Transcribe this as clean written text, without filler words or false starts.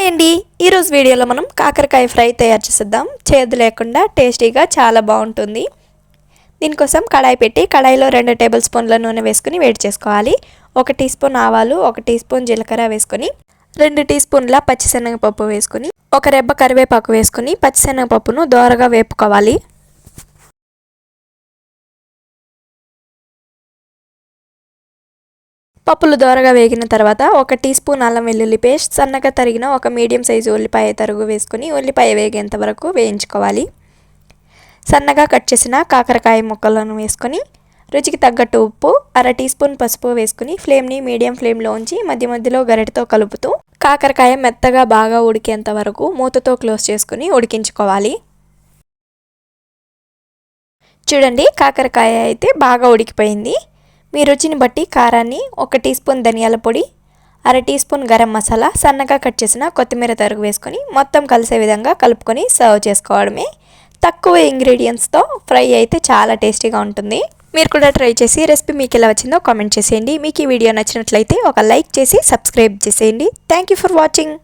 Hi అండి, ఈరోజు వీడియోలో మనం కాకరకాయ ఫ్రై తయారు చేద్దాం. చేదు లేకుండా టేస్టీగా చాలా బాగుంటుంది. దీనికోసం కడాయి పెట్టి కడాయిలో 2 టేబుల్ స్పూన్ల నూనె వేసుకుని వేడి చేసుకోవాలి. 1 టీ స్పూన్ ఆవాలు, 1 టీ స్పూన్ జీలకర్ర వేసుకుని 2 టీ స్పూన్ల పచ్చిశనగపప్పు వేసుకుని 1 రెబ్బ కరివేపాకు వేసుకుని పచ్చిశనగపప్పును దోరగా వేపుకోవాలి. పప్పులు దోరగా వేగిన తర్వాత 1 టీ స్పూన్ అల్లం వెల్లుల్లి పేస్ట్, సన్నగా తరిగిన 1 మీడియం సైజు ఉల్లిపాయ తరుగు వేసుకుని ఉల్లిపాయ వేగేంత వరకు వేయించుకోవాలి. సన్నగా కట్ చేసిన కాకరకాయ ముక్కలను వేసుకొని రుచికి తగ్గట్టు ఉప్పు, 1/2 టీ స్పూన్ పసుపు వేసుకుని ఫ్లేమ్ని మీడియం ఫ్లేమ్లో ఉంచి మధ్య మధ్యలో గరిటెతో కలుపుతూ కాకరకాయ మెత్తగా బాగా ఉడికేంత వరకు మూతతో క్లోజ్ చేసుకుని ఉడికించుకోవాలి. చూడండి, కాకరకాయ అయితే బాగా ఉడికిపోయింది. మీ రుచిని బట్టి కారాన్ని 1 టీ స్పూన్ ధనియాల పొడి, 1/2 టీ స్పూన్ గరం మసాలా, సన్నగా కట్ చేసిన కొత్తిమీర తరుగు వేసుకొని మొత్తం కలిసే విధంగా కలుపుకొని సర్వ్ చేసుకోవడమే. తక్కువ ఇంగ్రీడియంట్స్తో ఫ్రై అయితే చాలా టేస్టీగా ఉంటుంది. మీరు కూడా ట్రై చేసి రెసిపీ మీకు ఎలా వచ్చిందో కామెంట్ చేసేయండి. మీకు ఈ వీడియో నచ్చినట్లయితే ఒక లైక్ చేసి సబ్స్క్రైబ్ చేసేయండి. Thank you for watching.